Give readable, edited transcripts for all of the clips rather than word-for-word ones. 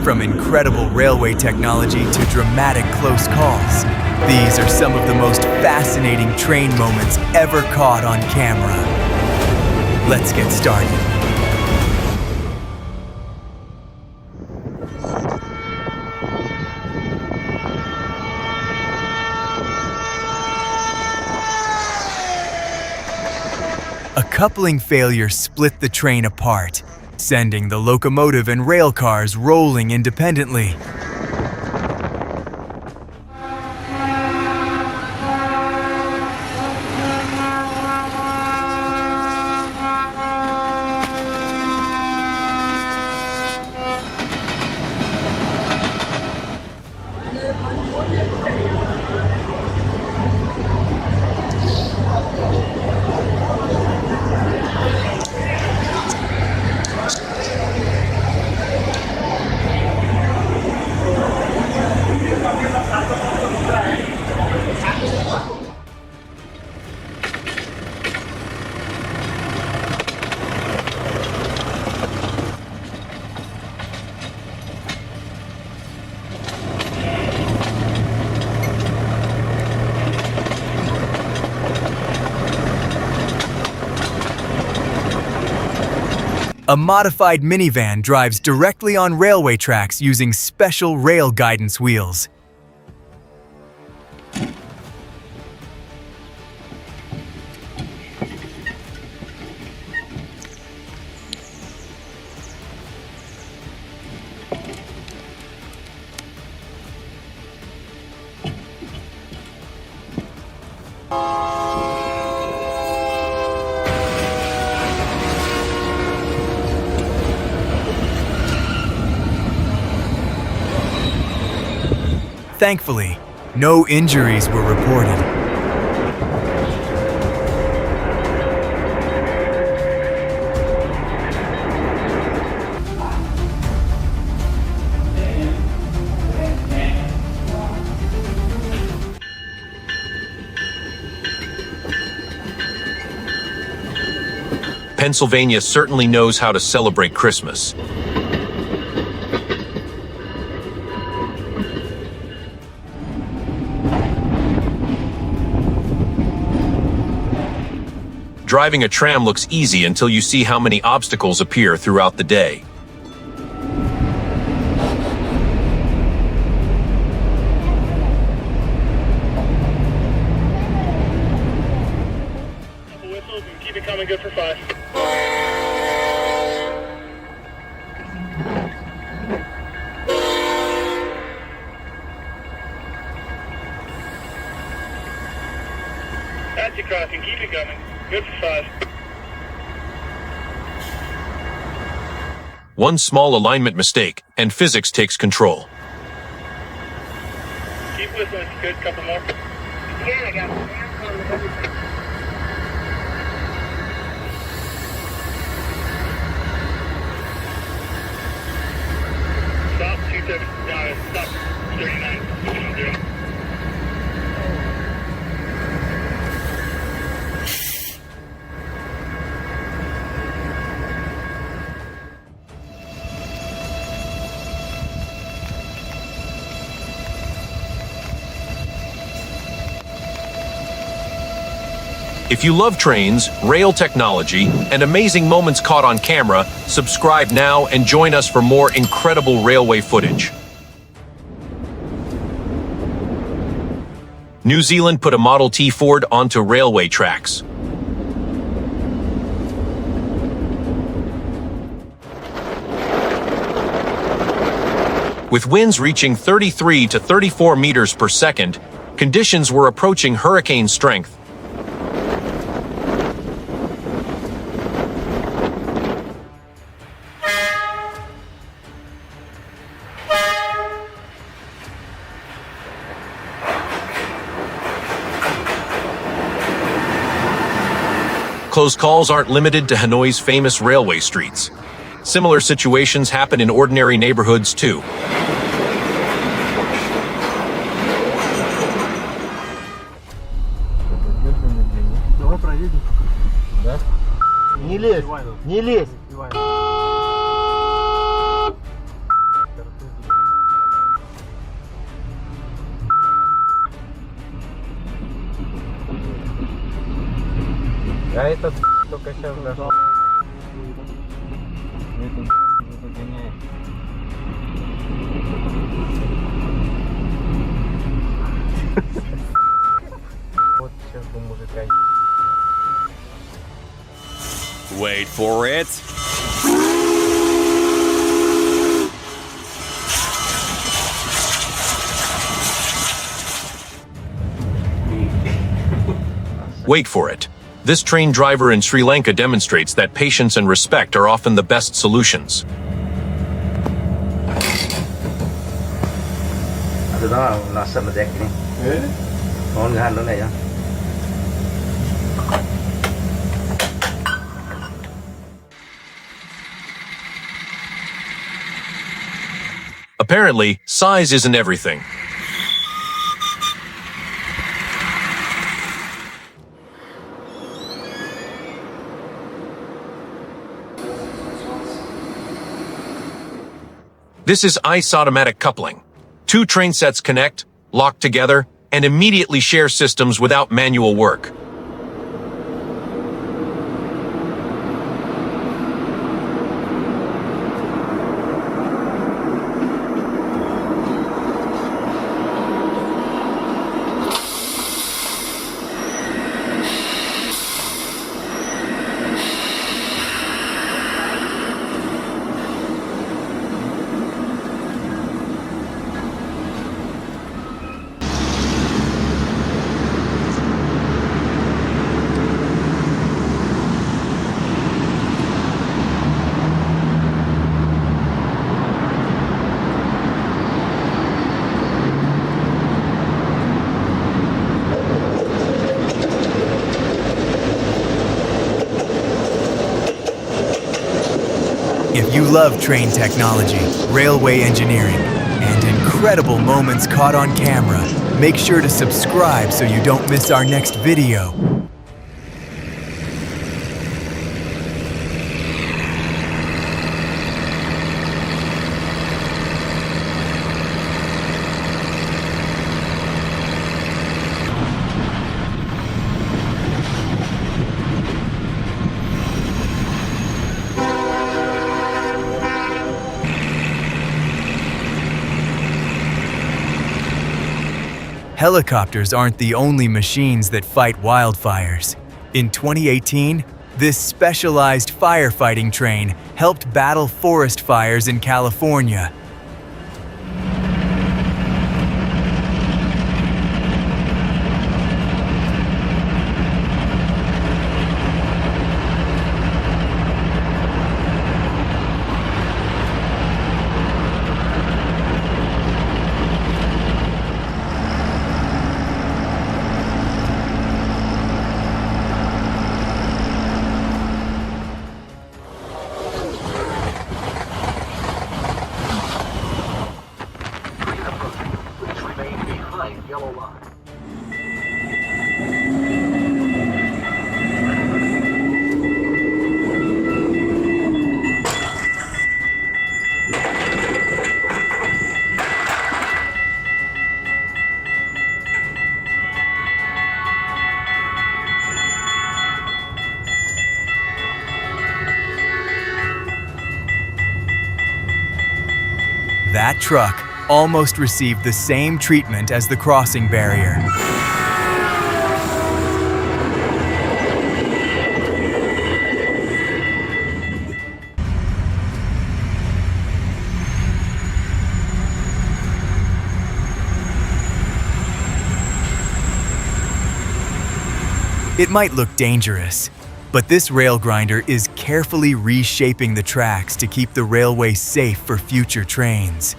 From incredible railway technology to dramatic close calls, these are some of the most fascinating train moments ever caught on camera. Let's get started. A coupling failure split the train apart, sending the locomotive and rail cars rolling independently. A modified minivan drives directly on railway tracks using special rail guidance wheels. Thankfully, no injuries were reported. Pennsylvania certainly knows how to celebrate Christmas. Driving a tram looks easy until you see how many obstacles appear throughout the day. Couple whistles and keep it coming good for 5. That's your crossing, keep it coming. Good for 5. One small alignment mistake, and physics takes control. Keep whistling, it's good. Couple more. Yeah, I got it. Stop, 27. Stop, 39. 0. If you love trains, rail technology, and amazing moments caught on camera, subscribe now and join us for more incredible railway footage. New Zealand put a Model T Ford onto railway tracks. With winds reaching 33 to 34 meters per second, conditions were approaching hurricane strength. Close calls aren't limited to Hanoi's famous railway streets. Similar situations happen in ordinary neighborhoods too. Давай проедем. Да? Не лезь, не лезь. сейчас даже. Это загоняет. Вот сейчас бы мужика. Wait for it. Wait for it. This train driver in Sri Lanka demonstrates that patience and respect are often the best solutions. Từ đó là sầm mà đẹp nhỉ? Con gan nó này á. Apparently, size isn't everything. This is ICE automatic coupling. Two train sets connect, lock together, and immediately share systems without manual work. If you love train technology, railway engineering, and incredible moments caught on camera, make sure to subscribe so you don't miss our next video. Helicopters aren't the only machines that fight wildfires. In 2018, this specialized firefighting train helped battle forest fires in California. That truck almost received the same treatment as the crossing barrier. It might look dangerous, but this rail grinder is carefully reshaping the tracks to keep the railway safe for future trains.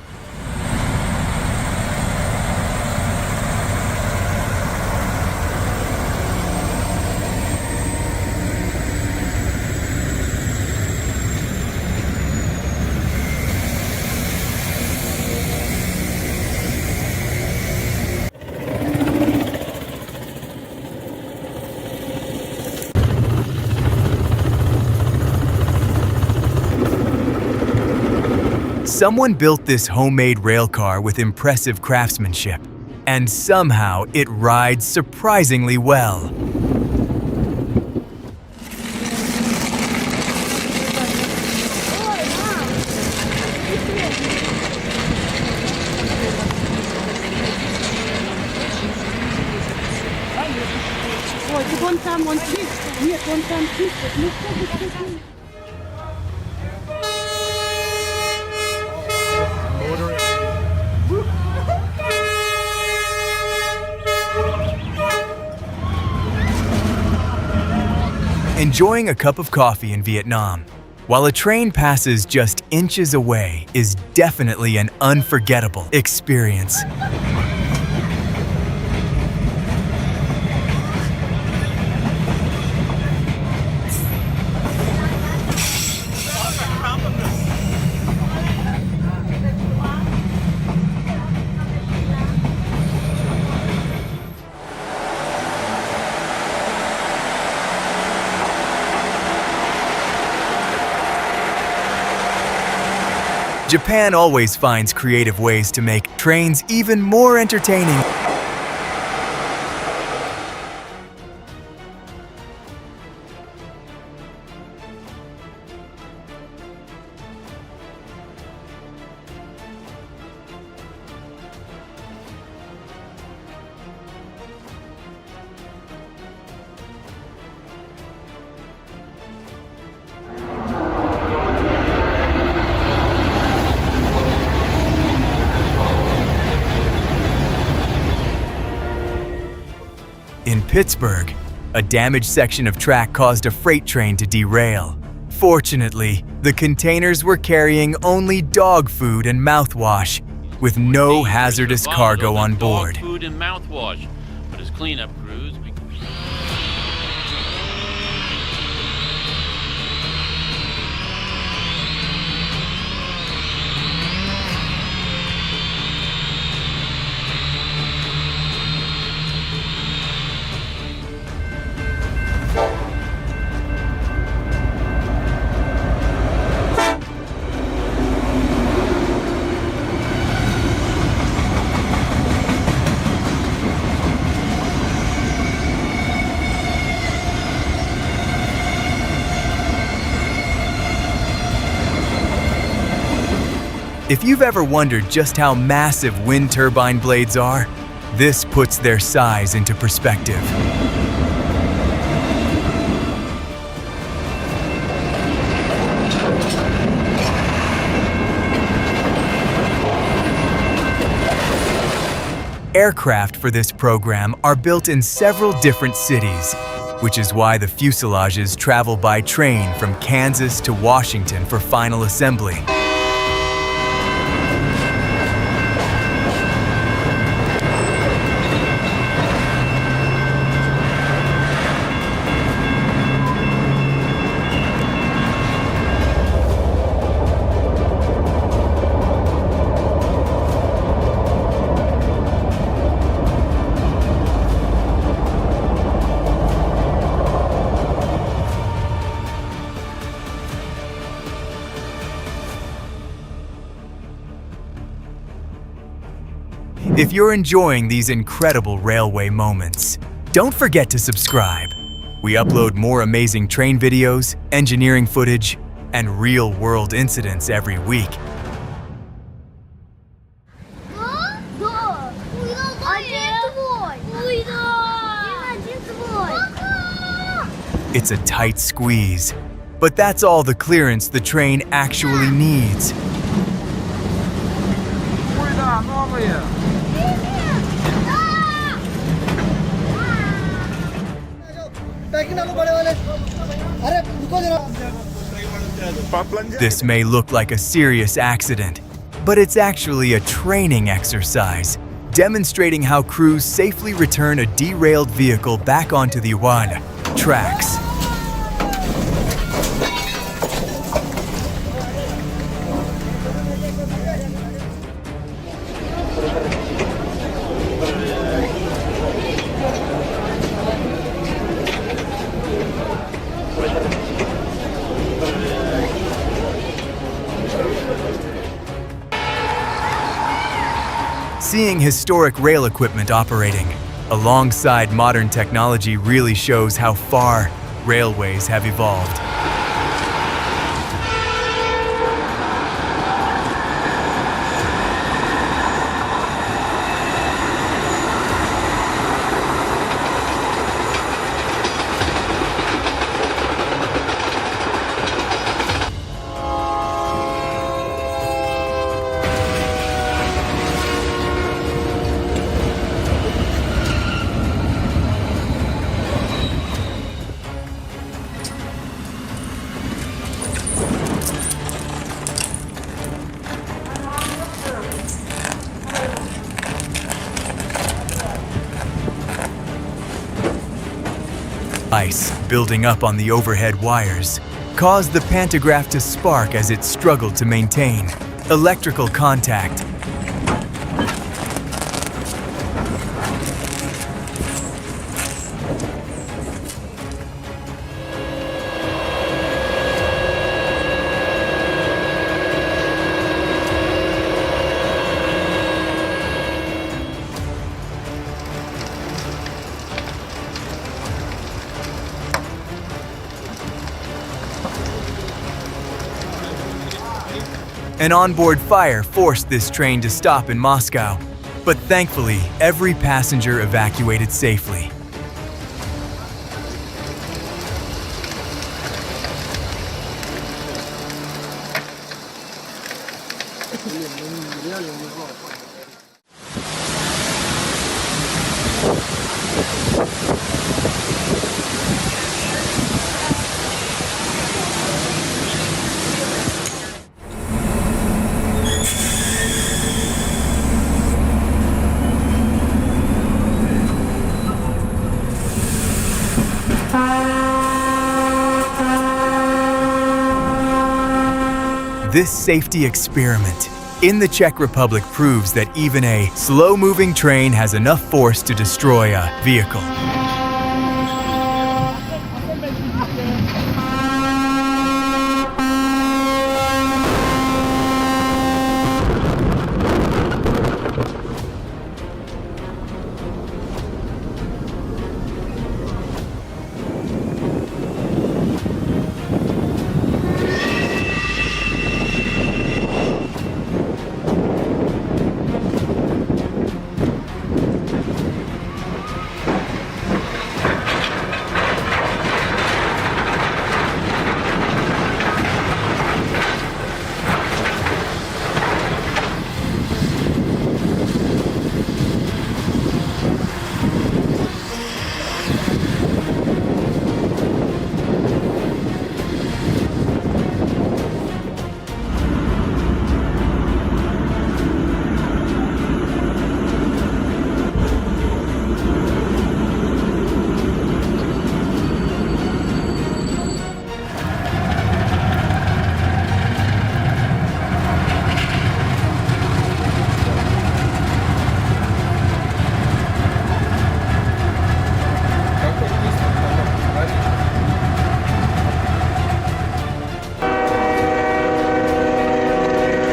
Someone built this homemade railcar with impressive craftsmanship, and somehow it rides surprisingly well. one time, one twist. Here, one time, twist. Enjoying a cup of coffee in Vietnam while a train passes just inches away is definitely an unforgettable experience. Japan always finds creative ways to make trains even more entertaining. In Pittsburgh, a damaged section of track caused a freight train to derail. Fortunately, the containers were carrying only dog food and mouthwash, with no hazardous cargo on board. Dog food and mouthwash, but as cleanup crews. If you've ever wondered just how massive wind turbine blades are, this puts their size into perspective. Aircraft for this program are built in several different cities, which is why the fuselages travel by train from Kansas to Washington for final assembly. If you're enjoying these incredible railway moments, don't forget to subscribe. We upload more amazing train videos, engineering footage, and real-world incidents every week. It's a tight squeeze, but that's all the clearance the train actually needs. This may look like a serious accident, but it's actually a training exercise, demonstrating how crews safely return a derailed vehicle back onto the tracks. Seeing historic rail equipment operating alongside modern technology really shows how far railways have evolved. Ice building up on the overhead wires caused the pantograph to spark as it struggled to maintain electrical contact. An onboard fire forced this train to stop in Moscow, but thankfully, every passenger evacuated safely. This safety experiment in the Czech Republic proves that even a slow-moving train has enough force to destroy a vehicle.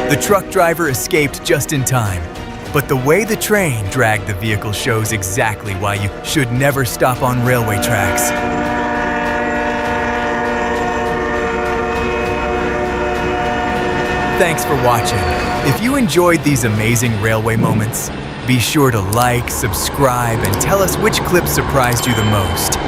The truck driver escaped just in time, but the way the train dragged the vehicle shows exactly why you should never stop on railway tracks. Thanks for watching. If you enjoyed these amazing railway moments, be sure to like, subscribe, and tell us which clip surprised you the most.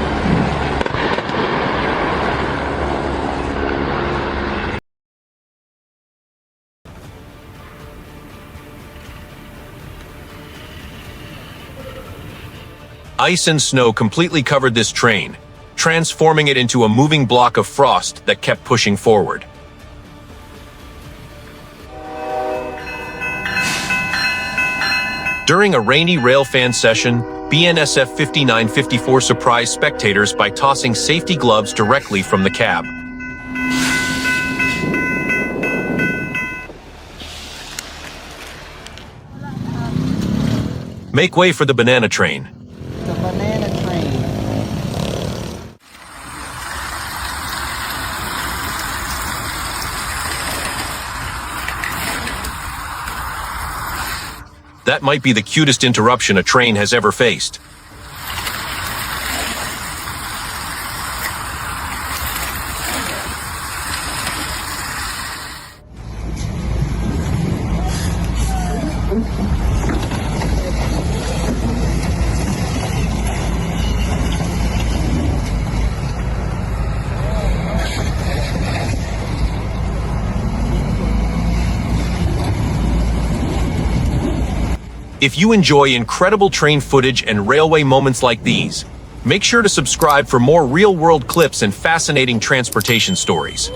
Ice and snow completely covered this train, transforming it into a moving block of frost that kept pushing forward. During a rainy railfan session, BNSF 5954 surprised spectators by tossing safety gloves directly from the cab. Make way for the banana train. The banana train. That might be the cutest interruption a train has ever faced. If you enjoy incredible train footage and railway moments like these, make sure to subscribe for more real-world clips and fascinating transportation stories.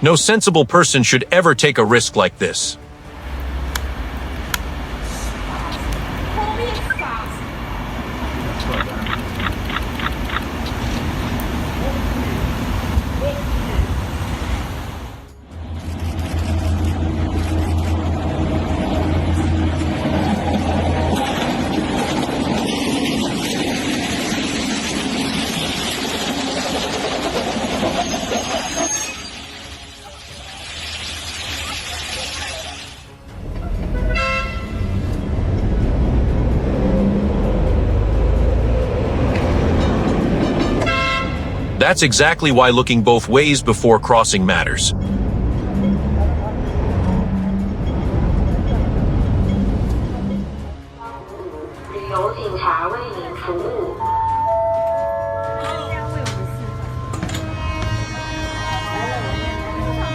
No sensible person should ever take a risk like this. That's exactly why looking both ways before crossing matters.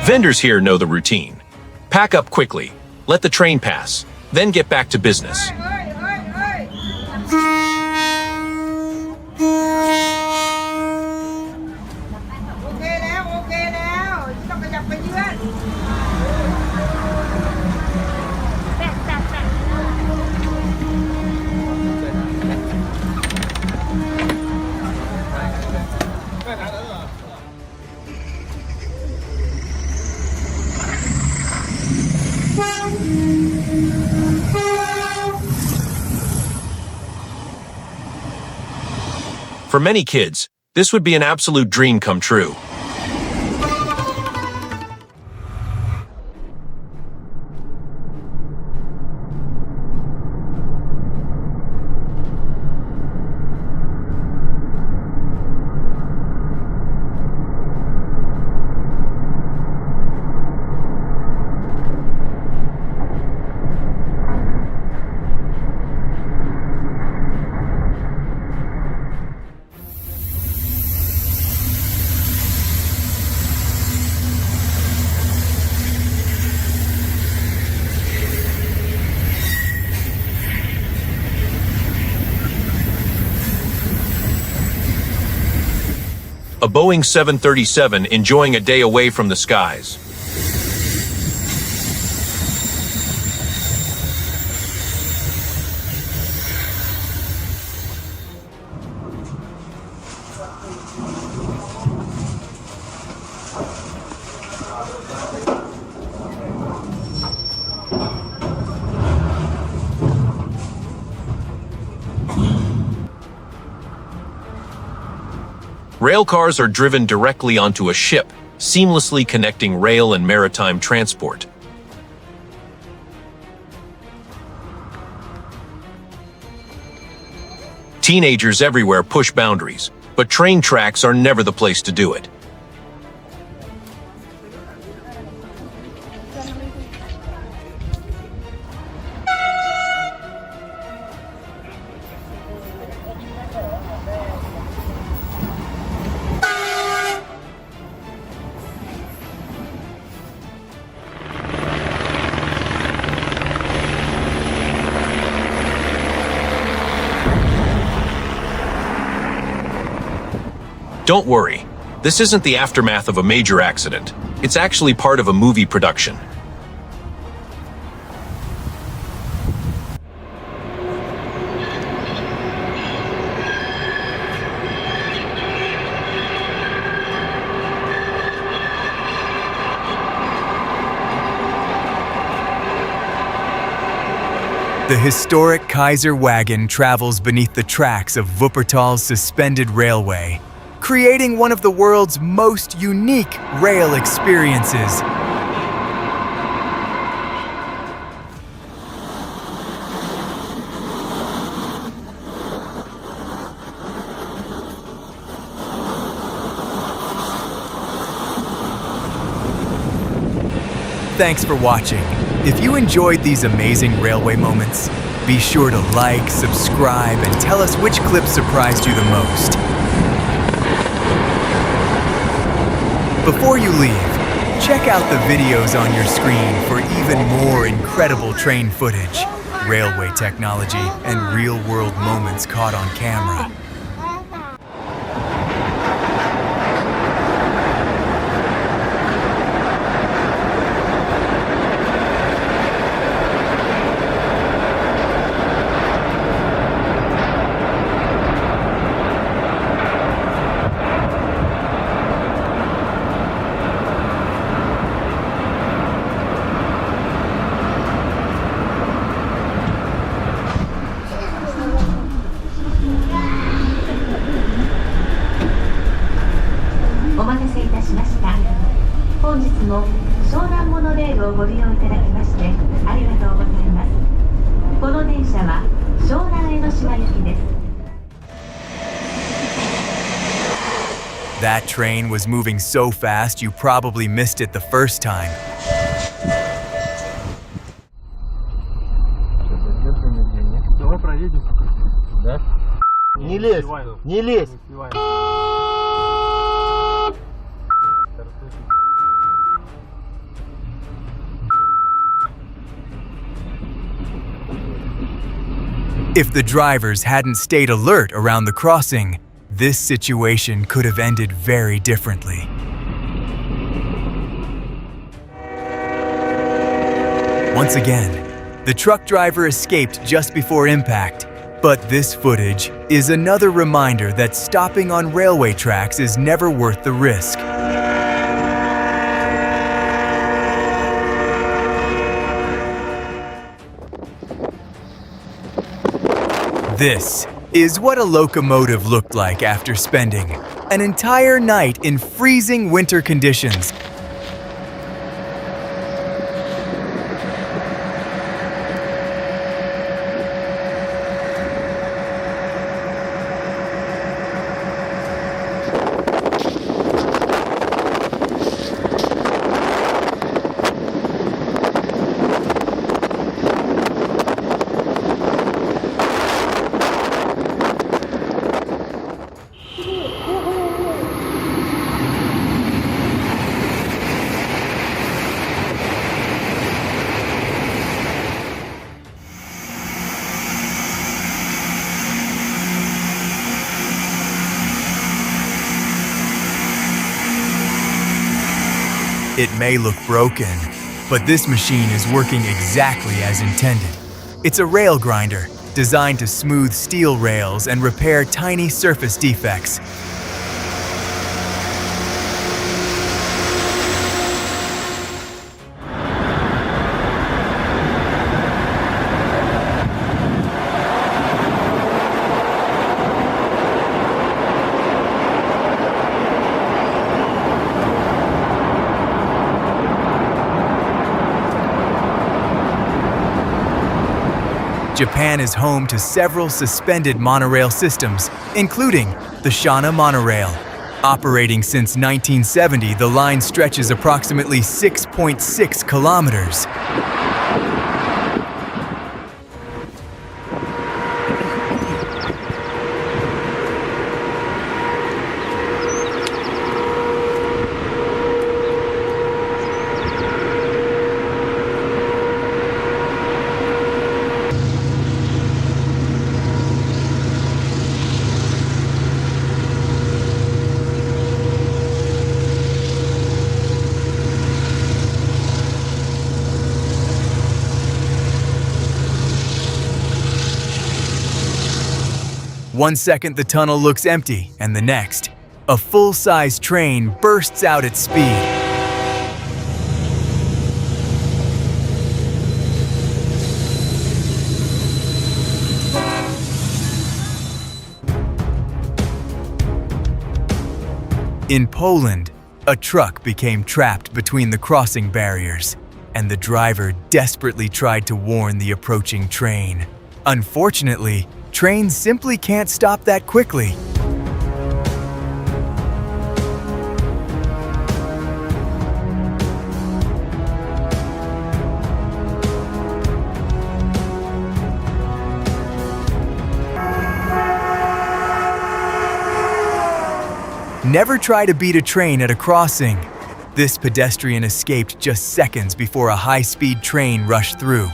Vendors here know the routine. Pack up quickly, let the train pass, then get back to business. For many kids, this would be an absolute dream come true. A Boeing 737 enjoying a day away from the skies. Railcars are driven directly onto a ship, seamlessly connecting rail and maritime transport. Teenagers everywhere push boundaries, but train tracks are never the place to do it. Don't worry, this isn't the aftermath of a major accident. It's actually part of a movie production. The historic Kaiser wagon travels beneath the tracks of Wuppertal's suspended railway, creating one of the world's most unique rail experiences. Thanks for watching. If you enjoyed these amazing railway moments, be sure to like, subscribe, and tell us which clip surprised you the most. Before you leave, check out the videos on your screen for even more incredible train footage, railway technology, and real-world moments caught on camera. トをご利用いただきましてありがとうございます。この電車は湘南江ノ島行きです。 That train was moving so fast you probably missed it the first time. Давай проедем. Да? Не лезь! Не лезь! If the drivers hadn't stayed alert around the crossing, this situation could have ended very differently. Once again, the truck driver escaped just before impact, but this footage is another reminder that stopping on railway tracks is never worth the risk. This is what a locomotive looked like after spending an entire night in freezing winter conditions. It may look broken, but this machine is working exactly as intended. It's a rail grinder designed to smooth steel rails and repair tiny surface defects. Japan is home to several suspended monorail systems, including the Shana monorail. Operating since 1970, the line stretches approximately 6.6 kilometers. One second the tunnel looks empty, and the next, a full-size train bursts out at speed. In Poland, a truck became trapped between the crossing barriers, and the driver desperately tried to warn the approaching train. Unfortunately, trains simply can't stop that quickly. Never try to beat a train at a crossing. This pedestrian escaped just seconds before a high-speed train rushed through.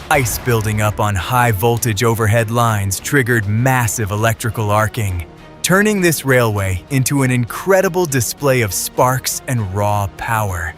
Ice building up on high-voltage overhead lines triggered massive electrical arcing, turning this railway into an incredible display of sparks and raw power.